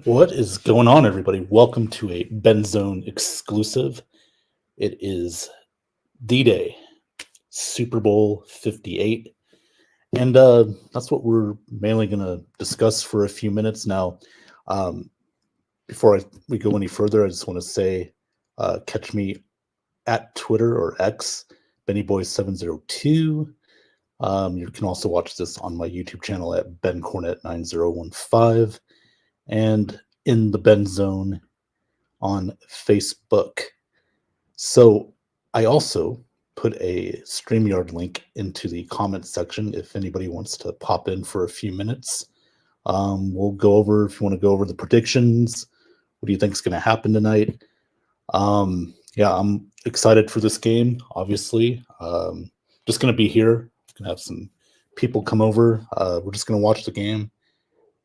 What is going on, everybody? Welcome to a BENZONE exclusive. It is D-Day, Super Bowl 58, and that's what we're mainly going to discuss for a few minutes now. Before we go any further, I just want to say, catch me at Twitter or X, BennyBoy702. You can also watch this on my YouTube channel at BenCornet9015. And in the BENZONE on Facebook. So I also put a StreamYard link into the comments section if anybody wants to pop in for a few minutes. We'll go over, if you want to go over the predictions, what do you think is going to happen tonight? Yeah, I'm excited for this game, obviously. Just going to be here. Going to have some people come over. We're just going to watch the game,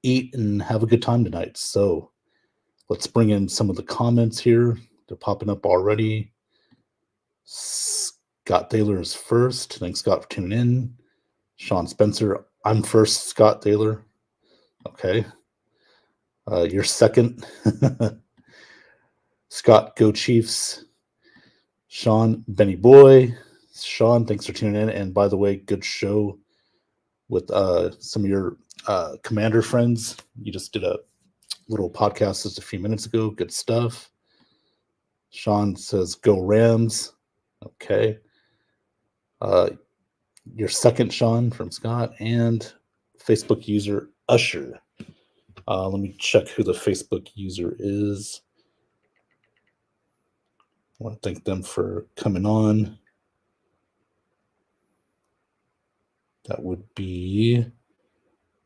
eat, and have a good time tonight. So let's bring in some of the comments here. They're popping up already. Scott Thaler is first. Thanks, Scott, for tuning in. Sean Spencer, I'm first, Scott Thaler. Okay. You're second. Scott, go Chiefs. Sean, Benny Boy. Sean, thanks for tuning in. And by the way, good show with some of your Commander friends. You just did a little podcast just a few minutes ago. Good stuff. Sean says, go Rams. Okay. Your second, Sean, from Scott. And Facebook user, Usher. Let me check who the Facebook user is. I want to thank them for coming on. That would be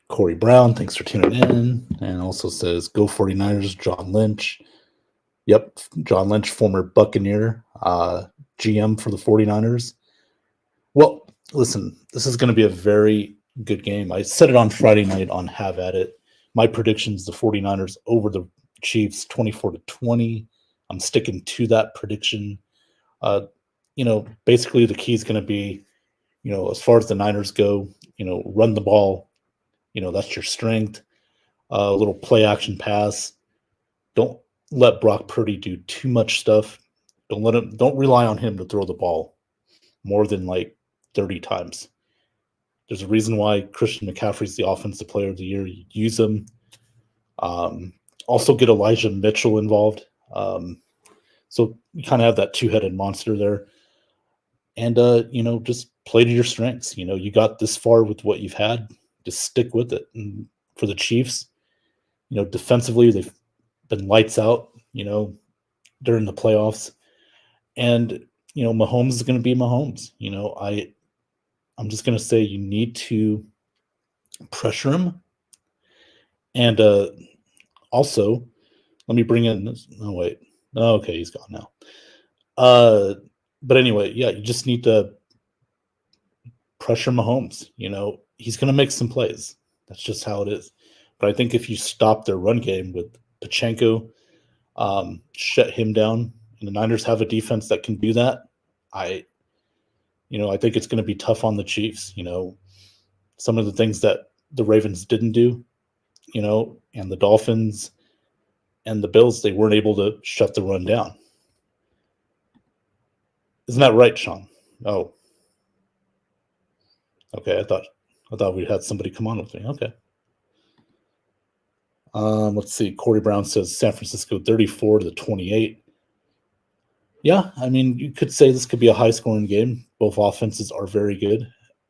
Corey Brown. Thanks for tuning in. And also says, go 49ers, John Lynch. Yep, John Lynch, former Buccaneer, GM for the 49ers. Well, listen, this is going to be a very good game. I said it on Friday night on Have At It. My predictions, the 49ers over the Chiefs, 24-20. I'm sticking to that prediction. Basically the key is going to be, as far as the Niners go, run the ball. That's your strength. A little play action pass. Don't let Brock Purdy do too much stuff. Don't rely on him to throw the ball more than like 30 times. There's a reason why Christian McCaffrey's the offensive player of the year. You use him. Also get Elijah Mitchell involved. So you kind of have that two-headed monster there. And, just play to your strengths. You got this far with what you've had. Just stick with it. And for the Chiefs, defensively, they've been lights out, during the playoffs. And, Mahomes is going to be Mahomes. I'm just going to say you need to pressure him. And also, let me bring in this. Oh, wait. Oh, okay, he's gone now. But anyway, yeah, you just need to pressure Mahomes. He's going to make some plays. That's just how it is. But I think if you stop their run game with Pachenko, shut him down, and the Niners have a defense that can do that, I think it's going to be tough on the Chiefs. Some of the things that the Ravens didn't do, and the Dolphins and the Bills, they weren't able to shut the run down. Isn't that right, Sean? Oh. Okay, I thought we had somebody come on with me. Okay. Let's see. Corey Brown says San Francisco 34-28. Yeah, I mean, you could say this could be a high-scoring game. Both offenses are very good,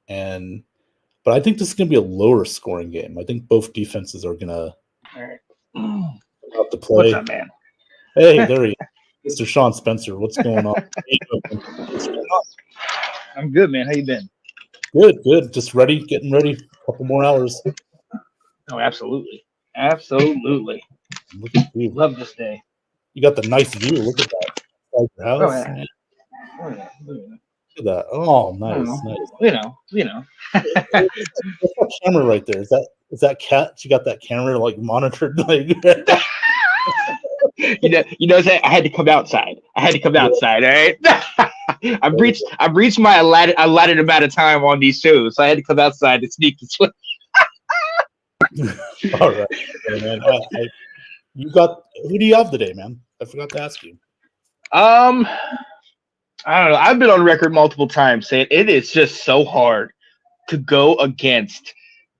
but I think this is going to be a lower-scoring game. I think both defenses are going to have to play. What's up, man? Hey, there he is. Mr. Sean Spencer, what's going on? I'm good, man. How you been? Good. Just getting ready. A couple more hours. Oh, absolutely. Absolutely. Look at you. Love this day. You got the nice view. Look at that. Like your house. Oh, yeah. Look at that. Oh, nice. You know. What's that camera right there? Is that Kat? She got that camera like monitored. Like I had to come outside. All right. I've reached my allotted amount of time on these shows, so I had to come outside to sneak this one. All right, man. who do you have today, man? I forgot to ask you. Um, I don't know. I've been on record multiple times saying it is just so hard to go against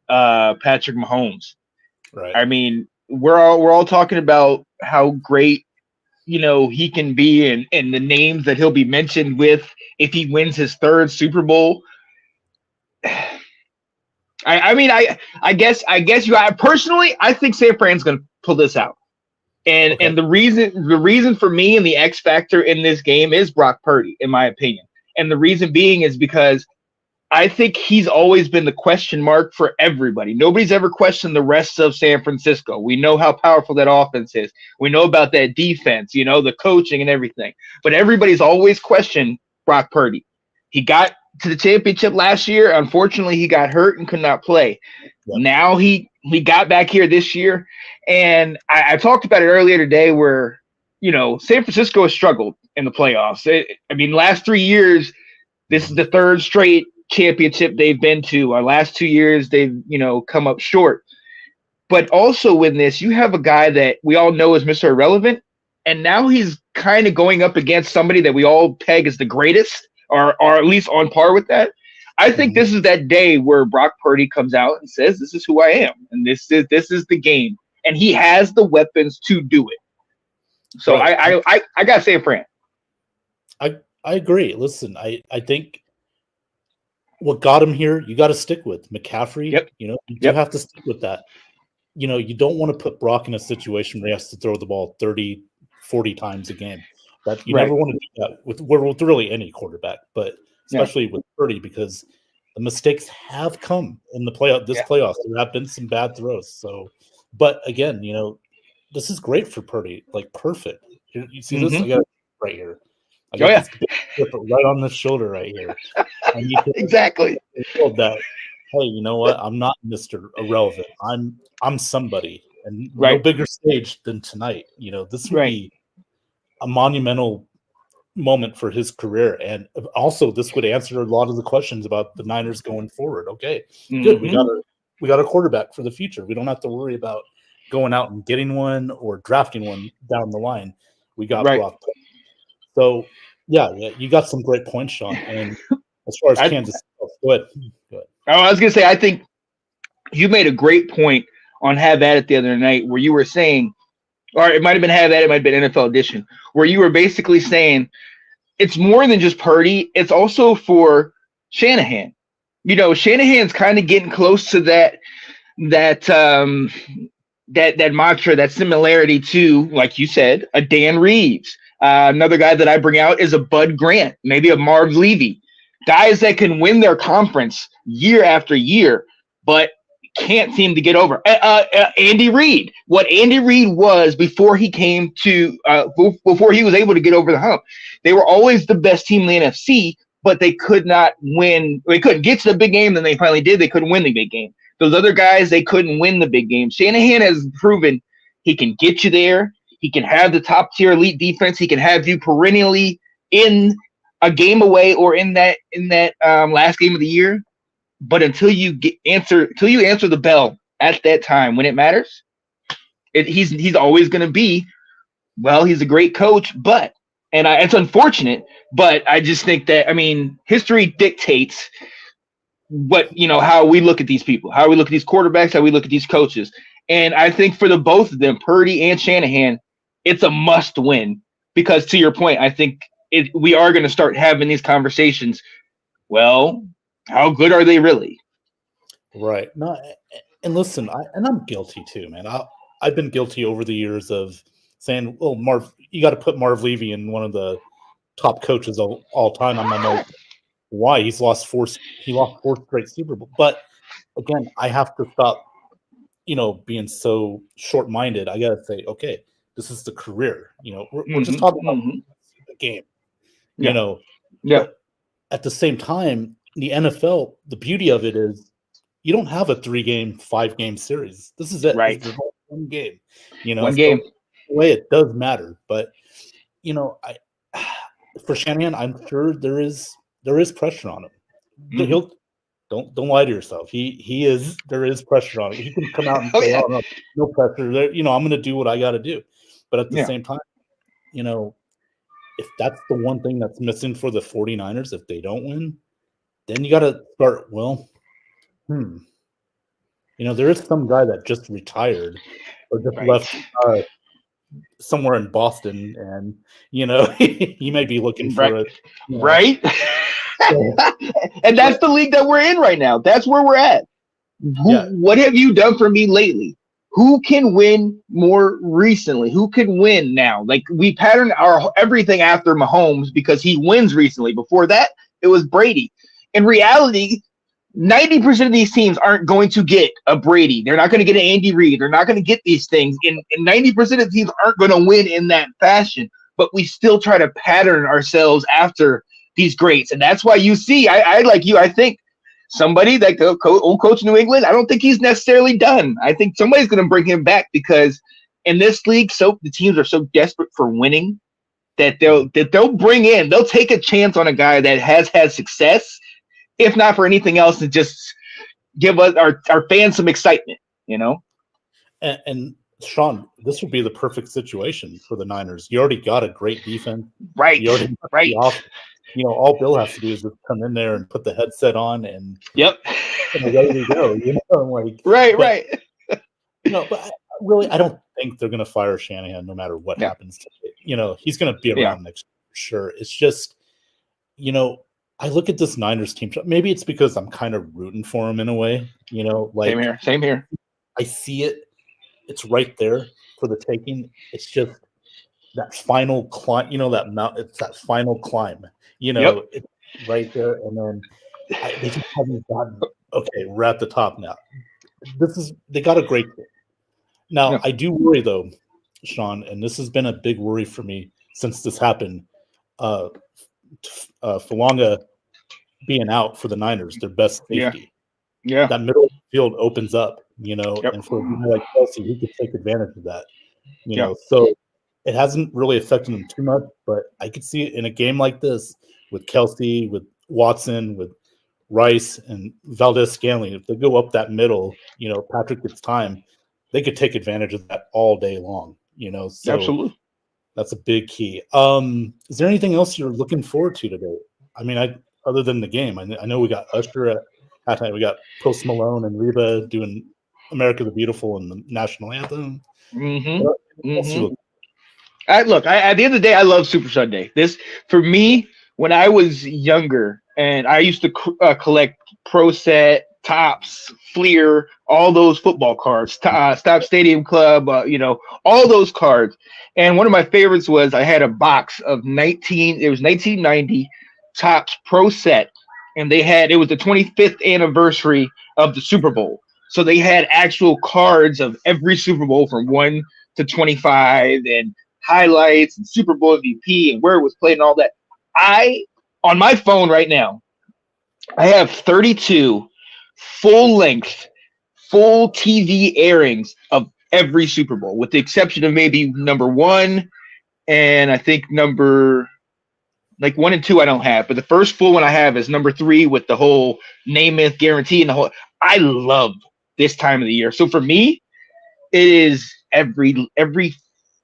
Patrick Mahomes. Right. I mean, we're all talking about how great he can be, and the names that he'll be mentioned with if he wins his third Super Bowl. I guess personally, I think San Fran's going to pull this out. And Okay. the reason for me and the X factor in this game is Brock Purdy, in my opinion. And the reason being is because I think he's always been the question mark for everybody. Nobody's ever questioned the rest of San Francisco. We know how powerful that offense is. We know about that defense, the coaching and everything. But everybody's always questioned Brock Purdy. He got to the championship last year. Unfortunately, he got hurt and could not play. Yep. Now he got back here this year. And I talked about it earlier today where, San Francisco has struggled in the playoffs. Last 3 years, this is the third straight championship they've been to. Our last 2 years, they've, come up short. But also in this, you have a guy that we all know is Mr. Irrelevant. And now he's kind of going up against somebody that we all peg as the greatest, or at least on par with that. I think this is that day where Brock Purdy comes out and says, "This is who I am, and this is the game," and he has the weapons to do it. So right. I gotta say, Fran. I agree. Listen, I think what got him here, you got to stick with McCaffrey. Yep. You do have to stick with that. You don't want to put Brock in a situation where he has to throw the ball 30, 40 times a game. That you never want to do that with really any quarterback, but especially with Purdy, because the mistakes have come in the playoffs. There have been some bad throws. So, but again, this is great for Purdy. Like perfect. You see this? I got it right here. I got this big clip right on the shoulder right here. I need to exactly. That, hey, you know what? I'm not Mr. Irrelevant. I'm somebody, and no bigger stage than tonight. This would be a monumental moment for his career, and also this would answer a lot of the questions about the Niners going forward. Okay, good. We got a quarterback for the future. We don't have to worry about going out and getting one or drafting one down the line. We got Brock. So yeah, you got some great points, Sean. And as far as Kansas, go ahead. I was gonna say, I think you made a great point on Have At It the other night, where you were saying, or it might have been Have At It, it might have been NFL Edition, where you were basically saying it's more than just Purdy, it's also for Shanahan. Shanahan's kind of getting close to that mantra, that similarity to, like you said, a Dan Reeves. Another guy that I bring out is a Bud Grant, maybe a Marv Levy. Guys that can win their conference year after year, but can't seem to get over. Andy Reid, what Andy Reid was before he came to, before he was able to get over the hump. They were always the best team in the NFC, but they could not win. They couldn't get to the big game. Then they finally did. They couldn't win the big game. Those other guys, they couldn't win the big game. Shanahan has proven he can get you there. He can have the top tier elite defense. He can have you perennially in a game away or in that last game of the year. But until you answer the bell at that time when it matters, he's always going to be. Well, he's a great coach, but it's unfortunate. But I just think that history dictates how we look at these people, how we look at these quarterbacks, how we look at these coaches. And I think for the both of them, Purdy and Shanahan, it's a must win, because to your point, I think we are going to start having these conversations. Well, how good are they really? Right. No, and listen, I'm guilty too, man. I've been guilty over the years of saying, "Oh, Marv, you got to put Marv Levy in one of the top coaches of all time." I'm like, why? He lost four straight Super Bowl. But again, I have to stop, being so short-minded. I gotta say, okay, this is the career. We're just talking about the game. But at the same time, the NFL, the beauty of it is you don't have a 3-game, 5-game series. This is it. Right. This is one game. One game. The way it does matter, but for Shanahan, I'm sure there is pressure on him. Don't lie to yourself. He is there is pressure on him. He can come out and Oh say, yeah, "Oh no pressure." There, I'm going to do what I got to do. But at the yeah. same time, you know, if that's the one thing that's missing for the 49ers, if they don't win, then you got to start. Well, hmm. There is some guy that just retired or just Right, left somewhere in Boston, and he may be looking right, for a. right. So, And that's the league that we're in right now. That's where we're at. yeah, What have you done for me lately? Who can win more recently? Who can win now? Like we pattern our everything after Mahomes because he wins recently. Before that, it was Brady. In reality, 90% of these teams aren't going to get a Brady. They're not going to get an Andy Reid. They're not going to get these things. And 90% of teams aren't going to win in that fashion. But we still try to pattern ourselves after these greats. And that's why you see, I like you, I think somebody like the old coach of New England, I don't think he's necessarily done. I think somebody's going to bring him back because in this league, so the teams are so desperate for winning that they'll take a chance on a guy that has had success, if not for anything else, to just give us our fans some excitement, and Sean, this would be the perfect situation for the Niners. You already got a great defense. Right, You already right. off. All Bill has to do is just come in there and put the headset on and Yep. away we go. Right, but, right. But really, I don't think they're going to fire Shanahan no matter what happens to it. He's going to be around next year for sure. It's just, I look at this Niners team. Maybe it's because I'm kind of rooting for him in a way. Same here. I see it. It's right there for the taking. It's just that final climb. It's that final climb. It's right there, and then they just haven't gotten. Okay, we're at the top now. They got a great team. Now I do worry though, Sean, and this has been a big worry for me since this happened. Falanga being out for the Niners, their best safety. Yeah. That middle field opens up, and for a guy like Kelsey, he could take advantage of that. So it hasn't really affected him too much, but I could see it in a game like this with Kelsey, with Watson, with Rice and Valdez-Scantling. If they go up that middle, Patrick gets time, they could take advantage of that all day long. So absolutely. That's a big key. Is there anything else you're looking forward to today? I mean, other than the game, I know we got Usher at halftime. We got Post Malone and Reba doing "America the Beautiful" and the national anthem. Look, at the end of the day, I love Super Sunday. This, for me, when I was younger, and I used to collect Pro Set, Tops, Fleer, all those football cards, Stop Stadium Club, all those cards. And one of my favorites was I had a box of 1990 Tops Pro Set, and it was the 25th anniversary of the Super Bowl. So they had actual cards of every Super Bowl from 1 to 25 and highlights and Super Bowl MVP and where it was played and all that. On my phone right now, I have 32 full-length, full TV airings of every Super Bowl, with the exception of maybe number 1 and I think number 1 and 2 I don't have, but the first full one I have is number 3 with the whole Namath guarantee and the whole. I love this time of the year. So for me, it is every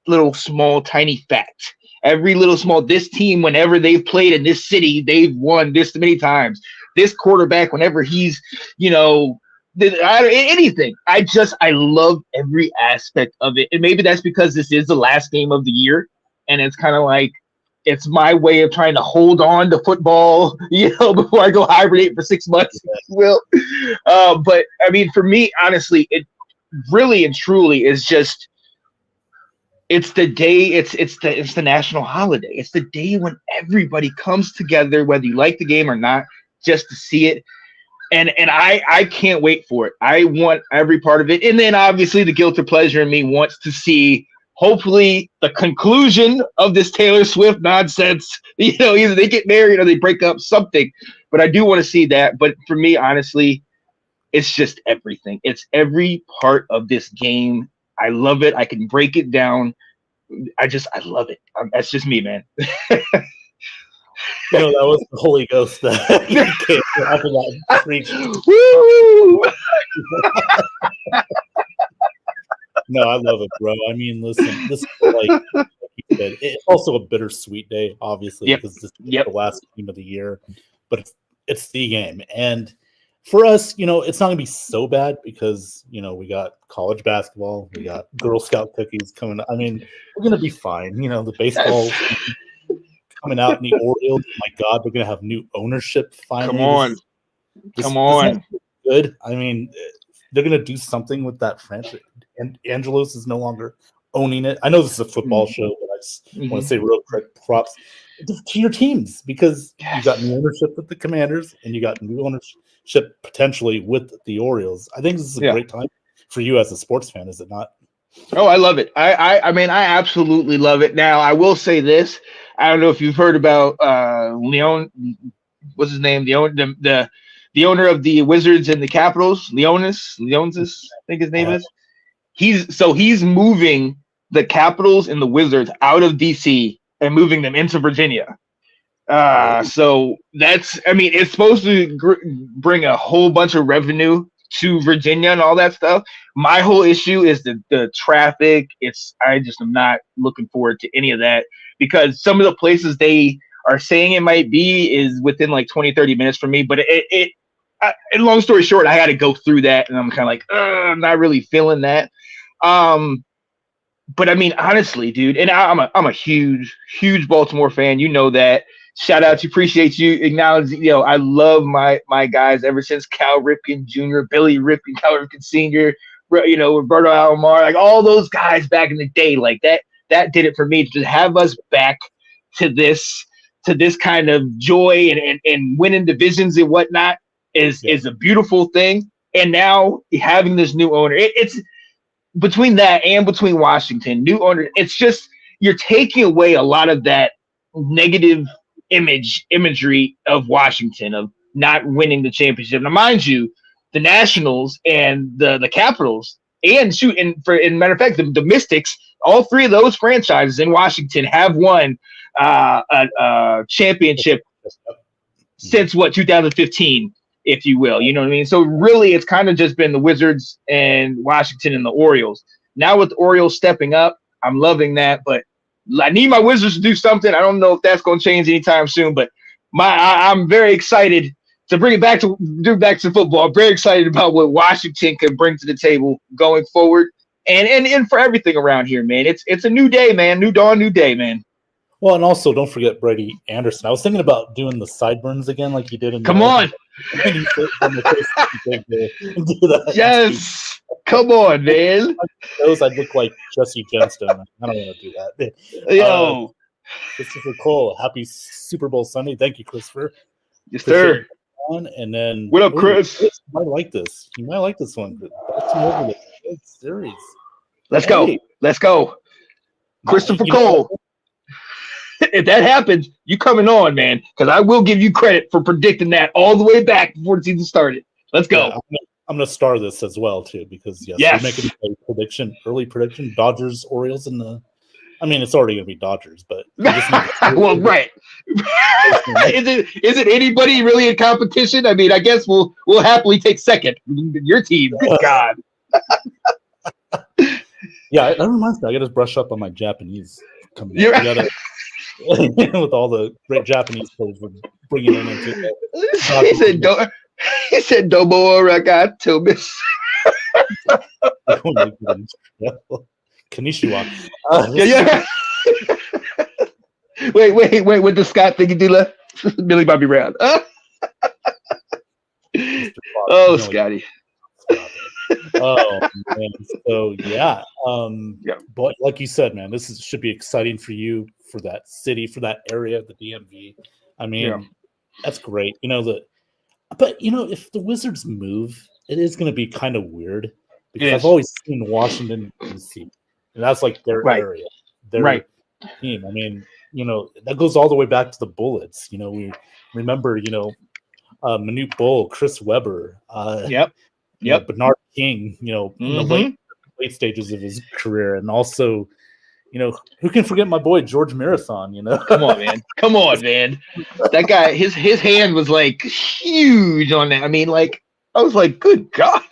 little small tiny fact. Every little small, this team, whenever they've played in this city, they've won this many times. This quarterback, whenever he's, anything. I love every aspect of it. And maybe that's because this is the last game of the year. And it's kind of like, it's my way of trying to hold on to football, before I go hibernate for 6 months, if you will. But I mean, for me, honestly, it really and truly is just, it's the day, it's the national holiday. It's the day when everybody comes together, whether you like the game or not, just to see it. And I can't wait for it. I want every part of it. And then obviously the guilt or pleasure in me wants to see, hopefully, the conclusion of this Taylor Swift nonsense. Either they get married or they break up, something. But I do want to see that. But for me, honestly, it's just everything. It's every part of this game. I love it. I can break it down. I love it. That's just me, man. That was the Holy Ghost that came after that preach. Woo! No, I love it, bro. I mean, listen, this is like you said, it's also a bittersweet day, obviously, Yep. because this is Yep. the last game of the year, but it's the game. And for us, it's not going to be so bad because, we got college basketball, we got Girl Scout cookies coming. I mean, we're going to be fine. The baseball coming out in the Orioles. My God, they're going to have new ownership finally. Come on. This is good. I mean, they're going to do something with that franchise. And Angelos is no longer owning it. I know this is a football show, but I just want to say real quick props to your teams because you got new ownership with the Commanders and you got new ownership potentially with the Orioles. I think this is a great time for you as a sports fan, is it not? Oh, I love it. I mean, I absolutely love it. Now, I will say this. I don't know if you've heard about Leon. What's his name? The owner of the Wizards and the Capitals, Leonis, I think his name is. He's moving the Capitals and the Wizards out of DC and moving them into Virginia. So it's supposed to bring a whole bunch of revenue to Virginia and all that stuff. My whole issue is the traffic. I just am not looking forward to any of that because some of the places they are saying it might be is within like 20, 30 minutes from me. But long story short, I had to go through that and I'm kind of like, I'm not really feeling that. But I mean, honestly, dude, and I'm a huge Baltimore fan. You know that. Shout out to appreciate you acknowledging. I love my guys ever since Cal Ripken Jr., Billy Ripken, Cal Ripken Sr., Roberto Alomar, like all those guys back in the day, like that did it for me to have us back to this kind of joy and winning divisions and whatnot is a beautiful thing. And now having this new owner, it's between that and between Washington, new owner, it's just you're taking away a lot of that negative imagery of Washington of not winning the championship. Now, mind you, the Nationals and the Capitals and matter of fact, the Mystics, all three of those franchises in Washington have won a championship since 2015, if you will. You know what I mean? So really, it's kind of just been the Wizards and Washington and the Orioles. Now with the Orioles stepping up, I'm loving that, but I need my Wizards to do something. I don't know if that's going to change anytime soon, but I'm very excited to bring it back to football. I'm very excited about what Washington can bring to the table going forward, and for everything around here, man. It's a new day, man. New dawn, new day, man. Well, and also don't forget Brady Anderson. I was thinking about doing the sideburns again, like you did in. Come on. Yes. Come on, man. Those I'd look like Jesse Johnstone. I don't want to do that. Yo. Christopher Cole, happy Super Bowl Sunday. Thank you, Christopher. Yes, sir. And then what up, Chris? You might like this. You might like this one. Series. Let's go. Christopher Cole. If that happens, you coming on, man, because I will give you credit for predicting that all the way back before the season started. Let's go. Yeah, I'm going to star this as well, too, because, we're making a early prediction, Dodgers, Orioles, and it's already going to be Dodgers, but. Well, right. Is it anybody really in competition? I mean, I guess we'll happily take second. Your team. Good God. Yeah, that reminds me. I got to brush up on my Japanese coming up. With all the great Japanese players we're bringing in into it. He said, "Domo arigato, miss." Konnichiwa. Wait. With the Scott thing you do left? Billy Bobby Brown. Oh, Scotty. Oh man. So but like you said, man, should be exciting for you, for that city, for that area, the DMV. I mean, that's great. But if the Wizards move, it is going to be kind of weird because I've always seen Washington DC, and that's like their area, their team. I mean, that goes all the way back to the Bullets. We remember, Manute Bol, Chris Webber, Bernard King, in the late stages of his career, and also, You know, who can forget my boy George Marathon? You know, Come on, man. Come on, man. That guy, his hand was like huge on that. I mean, like I was like, good God,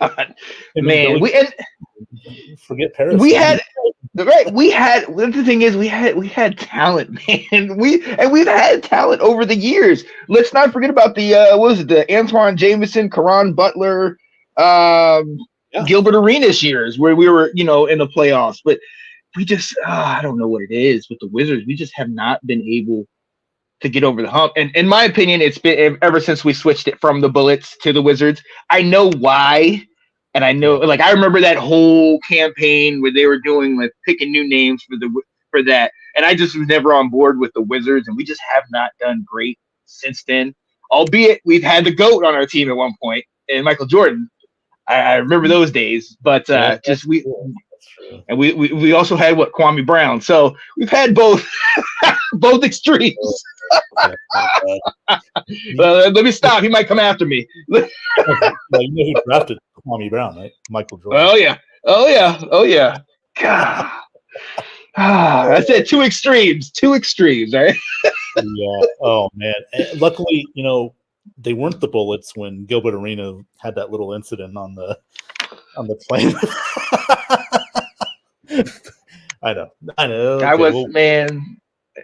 man. Forget Paris. We had right. We had the thing is we had talent, man. We've had talent over the years. Let's not forget about the what was it, the Antoine Jameson, Caron Butler, Gilbert Arenas years where we were, in the playoffs. But we just I don't know what it is with the Wizards. We just have not been able to get over the hump. And in my opinion, it's been ever since we switched it from the Bullets to the Wizards. I know why. And I know, like, I remember that whole campaign where they were doing, like, picking new names for that. And I just was never on board with the Wizards, and we just have not done great since then. Albeit we've had the GOAT on our team at one point, and Michael Jordan. I remember those days, but we also had Kwame Brown. So we've had both both extremes. Let me stop. He might come after me. Well, you know who drafted Kwame Brown, right? Michael Jordan. Oh yeah. God. I said two extremes, right? Yeah. Oh man. And luckily, they weren't the Bullets when Gilbert Arenas had that little incident on the plane. I know. Okay,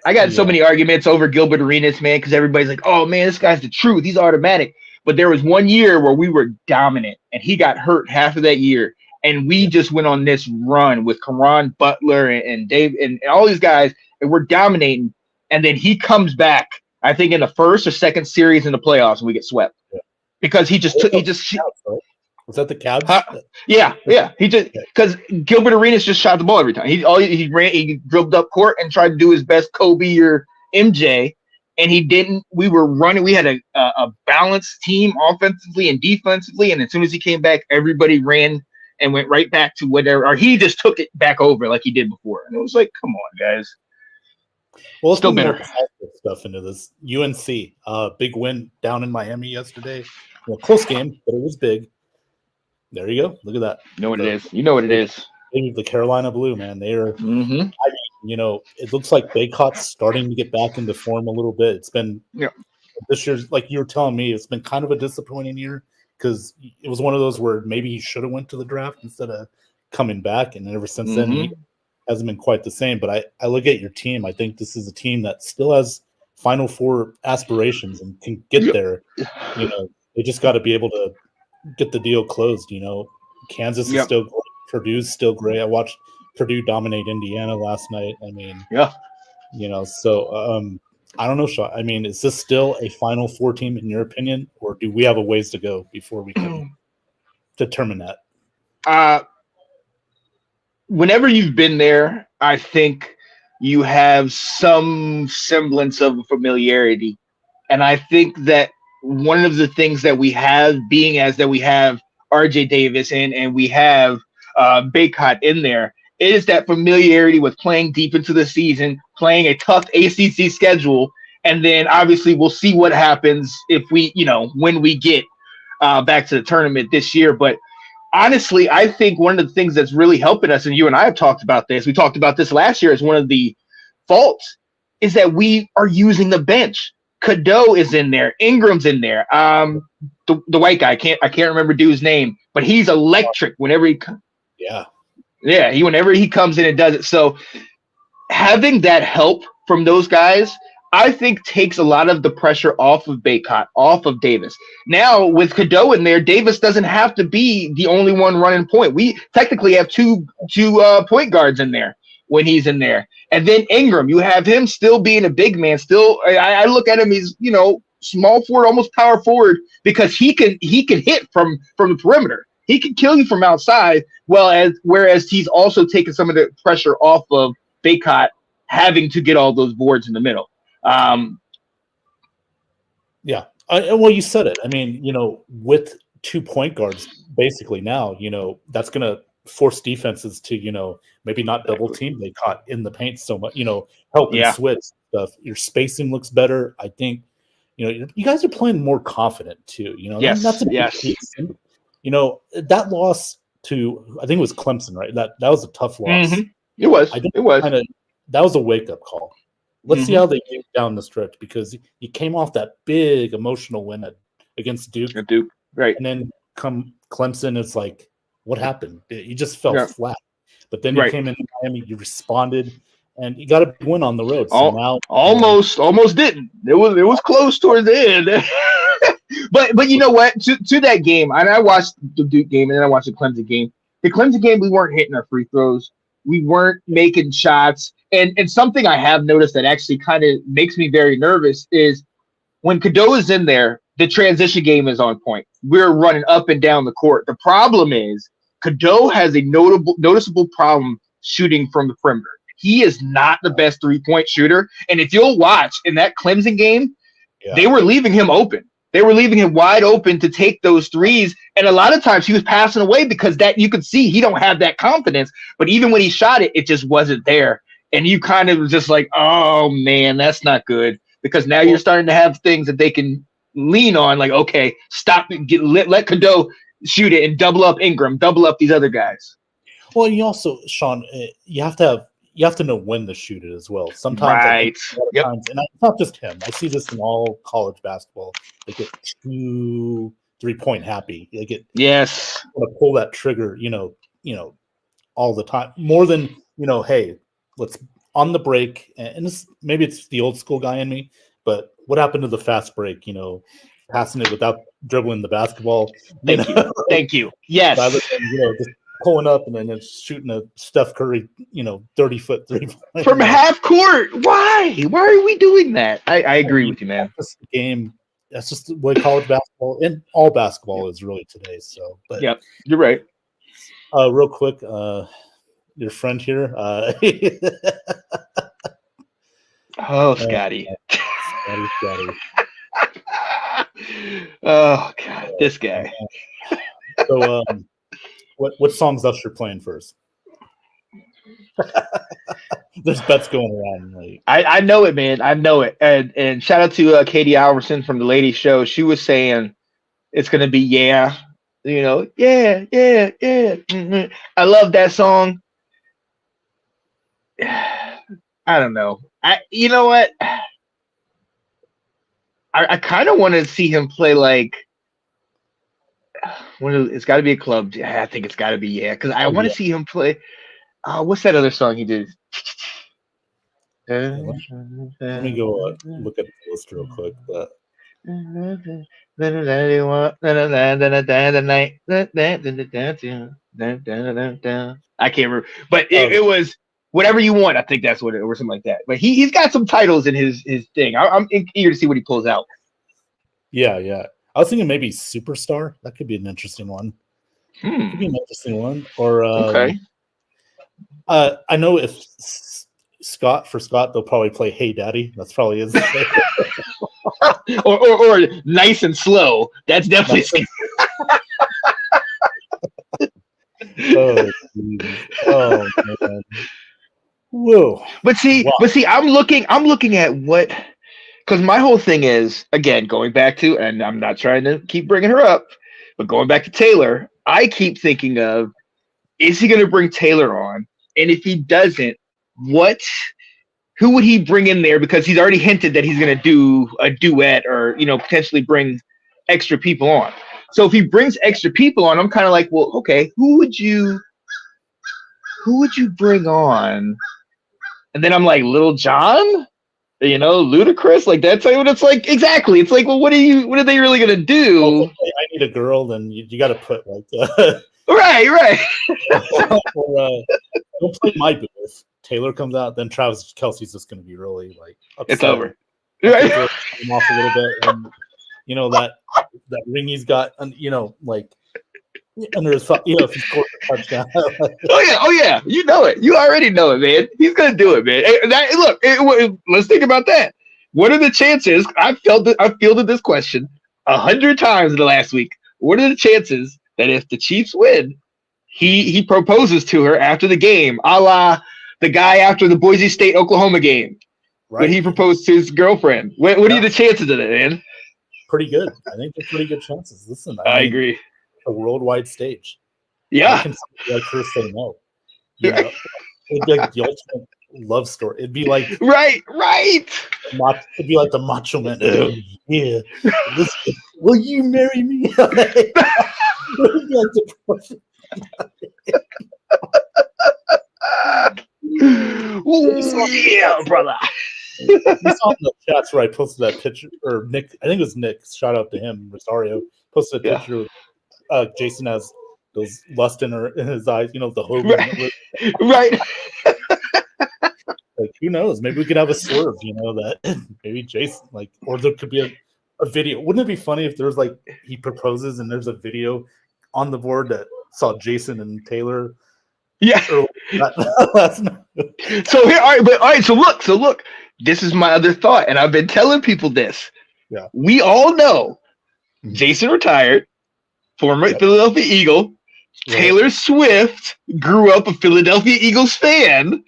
I got so many arguments over Gilbert Arenas, man, because everybody's like, oh man, this guy's the truth. He's automatic. But there was one year where we were dominant and he got hurt half of that year. And we just went on this run with Caron Butler and Dave and all these guys, and we're dominating. And then he comes back, I think in the first or second series in the playoffs, and we get swept. Yeah. Because was that the Cavs? Yeah. He just because Gilbert Arenas just shot the ball every time. He dribbled up court and tried to do his best Kobe or MJ, and he didn't. We were running. We had a balanced team offensively and defensively, and as soon as he came back, everybody ran and went right back to whatever. Or he just took it back over like he did before, and it was like, come on, guys. Well, let's still better stuff into this. UNC, big win down in Miami yesterday. Close game, but it was big. There you go. Look at that. You know what it is. The Carolina Blue, man. They are. Mm-hmm. It looks like Baycott's starting to get back into form a little bit. It's been this year's, like you were telling me, it's been kind of a disappointing year because it was one of those where maybe he should have went to the draft instead of coming back, and ever since then he hasn't been quite the same. But I look at your team. I think this is a team that still has Final Four aspirations and can get there. They just got to be able to get the deal closed. Kansas is still great. Purdue's still great. I watched Purdue dominate Indiana last night. I mean, so I don't know, Sean. I mean, is this still a Final Four team in your opinion, or do we have a ways to go before we can determine that? Whenever you've been there, I think you have some semblance of familiarity, and I think that one of the things that we have, being as that we have RJ Davis and we have Baycott in there, is that familiarity with playing deep into the season, playing a tough ACC schedule, and then obviously we'll see what happens if we, when we get back to the tournament this year. But honestly, I think one of the things that's really helping us, and you and I have talked about this, we talked about this last year as one of the faults, is that we are using the bench. Cadeau is in there. Ingram's in there. The white guy, I can't remember dude's name, but he's electric whenever he whenever he comes in and does it. So having that help from those guys, I think takes a lot of the pressure off of Baycott, off of Davis. Now with Cadeau in there, Davis doesn't have to be the only one running point. We technically have two point guards in there when he's in there. And then Ingram, you have him still being a big man. Still, I look at him, he's, small forward, almost power forward, because he can hit from the perimeter. He can kill you from outside, whereas he's also taking some of the pressure off of Baycott having to get all those boards in the middle. Well, you said it. I mean, with 2 point guards, basically now, that's going to force defenses to, maybe not double team Baycott in the paint so much, help and switch stuff. Your spacing looks better. I think, you guys are playing more confident too, Yes. That's a big piece. That loss to, I think it was Clemson, right? That was a tough loss. Mm-hmm. It was. that was a wake up call. Let's see how they get down the stretch, because you came off that big emotional win against Duke, right? And then come Clemson, it's like, what happened? You just fell flat. But then you came in Miami, you responded, and you got a big win on the road. So now almost didn't. It was close towards the end. but you know what? To that game, and I watched the Duke game, and then I watched the Clemson game. The Clemson game, we weren't hitting our free throws. We weren't making shots. And something I have noticed that actually kind of makes me very nervous is when Cadeau is in there, the transition game is on point. We're running up and down the court. The problem is Cadeau has a noticeable problem shooting from the perimeter. He is not the best three-point shooter. And if you'll watch in that Clemson game, they were leaving him open. They were leaving him wide open to take those threes. And a lot of times he was passing away because that you could see he don't have that confidence. But even when he shot it, it just wasn't there. And you kind of was just like, oh, man, that's not good. Because now you're starting to have things that they can lean on. Like, okay, stop, let Cadeau shoot it and double up Ingram, double up these other guys. Well, you also, Sean, you have to know when to shoot it as well. Sometimes, times, and it's not just him. I see this in all college basketball. They get 2 3-point happy. They get want to pull that trigger, all the time, more than hey, let's on the break. And maybe it's the old school guy in me, but what happened to the fast break? Passing it without dribbling the basketball. Thank you. Yes. Rather than, just pulling up and then it's shooting a Steph Curry, 30-foot 3-point from half court. Why are we doing that? I agree with you, man. That's the game. That's just the way college basketball and all basketball is really today. So, but you're right. Real quick, your friend here. Scotty. Scotty. Oh God, this guy. So, what songs Usher playing first? There's bets going around. Like I know it, man. I know it. And shout out to Katie Alverson from the Ladies Show. She was saying it's gonna be yeah. Mm-hmm. I love that song. I don't know. You know what? I kind of want to see him play like. It's got to be a club. I think it's got to be because I want to see him play. What's that other song he did? Let me go look at the list real quick. But I can't remember, but it was whatever you want. I think that's what it or something like that. But he's got some titles in his thing. I'm eager to see what he pulls out. Yeah. I was thinking maybe Superstar. That could be an interesting one. Could be an interesting one. Or okay. I know if Scott they'll probably play "Hey Daddy." That's probably his. or Nice and Slow. That's definitely. Oh man. Whoa. But see, I'm looking at what. Because my whole thing is, again, going back to, and I'm not trying to keep bringing her up, but going back to Taylor, I keep thinking of, is he going to bring Taylor on? And if he doesn't, who would he bring in there? Because he's already hinted that he's going to do a duet or, potentially bring extra people on. So if he brings extra people on, I'm kind of like, well, okay, who would you bring on? And then I'm like, Little John? Ludacris, like that's what it's like. Exactly. It's like, well, what are they really gonna do? Well, I Need a Girl, then you got to put like right. Or, don't play My Boo. If Taylor comes out, then Travis Kelce's just gonna be really like upset. It's over. Right. Him off a little bit, and that ring he's got, like under his, if he scores a touchdown. Oh yeah, you know it. You already know it, man. He's gonna do it, man. Let's think about that. What are the chances? I fielded this question 100 times in the last week. What are the chances that if the Chiefs win, he proposes to her after the game, a la the guy after the Boise State Oklahoma game, right? When he proposed to his girlfriend? What are the chances of it, man? Pretty good. I think they're pretty good chances. Listen, I agree. A worldwide stage. Yeah. I can see her say no. It's like the ultimate love story. It'd be like Right. it'd be like the Macho Man. Oh, yeah, listen, will you marry me? It'd be like the Ooh, yeah, brother. You saw in the chats where I posted that picture, or Nick, I think it was Nick. Shout out to him, Rosario. Posted a Yeah. picture of Jason has those lust in his eyes. You know, the Hogan. Right. Like, who knows? Maybe we could have a swerve. You know that maybe Jason, like, or there could be a video. Wouldn't it be funny if there's like he proposes and there's a video on the board that saw Jason and Taylor? Yeah. Last night. So here, all right. So look. This is my other thought, and I've been telling people this. Yeah. We all know Jason retired, former Philadelphia Eagle. Right. Taylor Swift grew up a Philadelphia Eagles fan.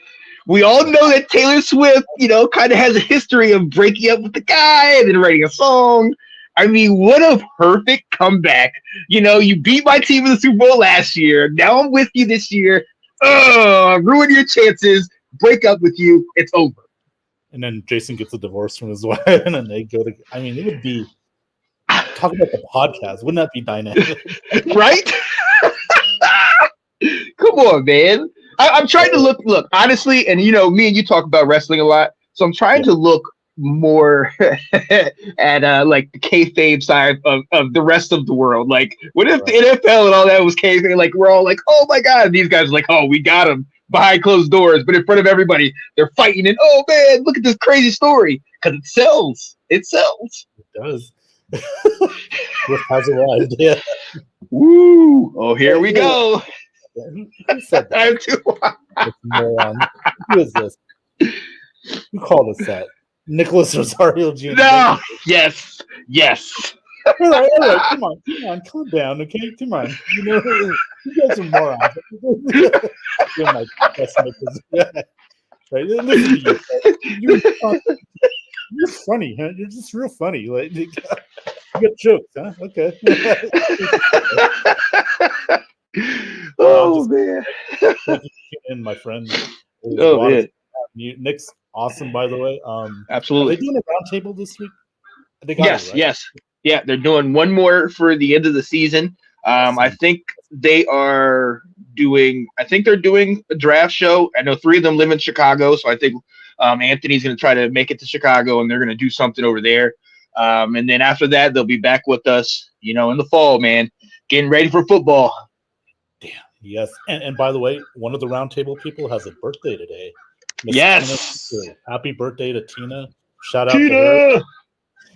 We all know that Taylor Swift, kind of has a history of breaking up with the guy and then writing a song. I mean, what a perfect comeback. You beat my team in the Super Bowl last year. Now I'm with you this year. Ruin your chances. Break up with you. It's over. And then Jason gets a divorce from his wife, and then they go to. I mean, it would be. Talk about the podcast. Wouldn't that be dynamic? Right? Come on, man. I'm trying to look honestly, and me and you talk about wrestling a lot, so I'm trying to look more at like the kayfabe side of the rest of the world. Like, what if the NFL and all that was kayfabe? Like, we're all like, oh my god, these guys are like, oh, we got him behind closed doors, but in front of everybody, they're fighting, and oh man, look at this crazy story, because it sells. It does. Swift has arrived. Yeah. Woo! Oh, here we go. Who said that? I'm too. Who is this? Who called us that? Nicholas Rosario Jr. No. Yes. All right. Come on, calm down, okay? Come on. You guys are morons. You're my best Nicholas. Right? Listen to you. You're funny, huh? You're just real funny. Like, you got jokes, huh? Okay. Oh man. And my friend. Oh man. Nick's awesome, by the way. Absolutely. Are they doing a roundtable this week? Yes. Yeah, they're doing one more for the end of the season. I think they're doing a draft show. I know 3 of them live in Chicago, so I think Anthony's going to try to make it to Chicago, and they're going to do something over there. And then after that, they'll be back with us, in the fall, man, getting ready for football. Damn. Yes. And by the way, one of the roundtable people has a birthday today. Miss yes. Tina. Happy birthday to Tina. Shout out to her.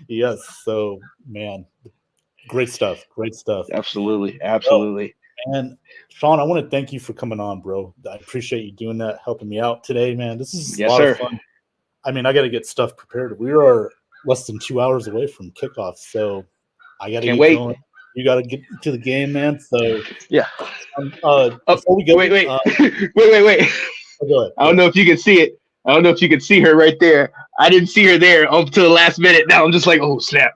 Yes. So, man, great stuff. Absolutely. And Sean, I want to thank you for coming on, bro. I appreciate you doing that, helping me out today, man. This is a lot of fun. I mean, I got to get stuff prepared. We are less than 2 hours away from kickoff, so I got to get going. You got to get to the game, man. So yeah. Before we go, wait. Go ahead. I don't know if you can see it. I don't know if you can see her right there. I didn't see her there up to the last minute. Now I'm just like, oh snap.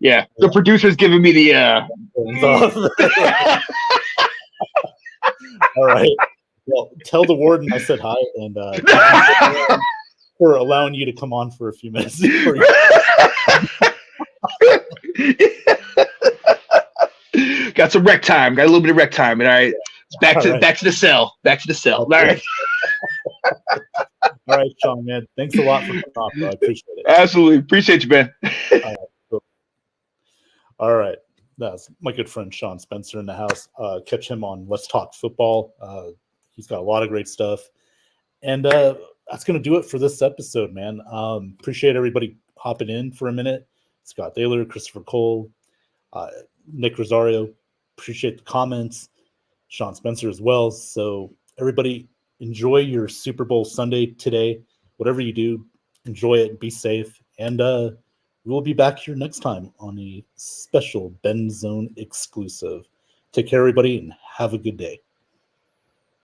Yeah, the producer's giving me the. All right. Well, tell the warden I said hi, and for allowing you to come on for a few minutes. Got some rec time. Got a little bit of rec time. All right. Back to the cell. All right. All right, Sean, man. Thanks a lot for coming on, bro. I appreciate it. Absolutely. Appreciate you, man. All right. That's my good friend Sean Spencer in the house. Catch him on Let's Talk Football. He's got a lot of great stuff. And that's going to do it for this episode, man. Appreciate everybody hopping in for a minute. Scott Thaler, Christopher Cole, Nick Rosario. Appreciate the comments. Sean Spencer as well. So everybody enjoy your Super Bowl Sunday today. Whatever you do, enjoy it. Be safe. And we'll be back here next time on a special BENZONE exclusive. Take care, everybody, and have a good day.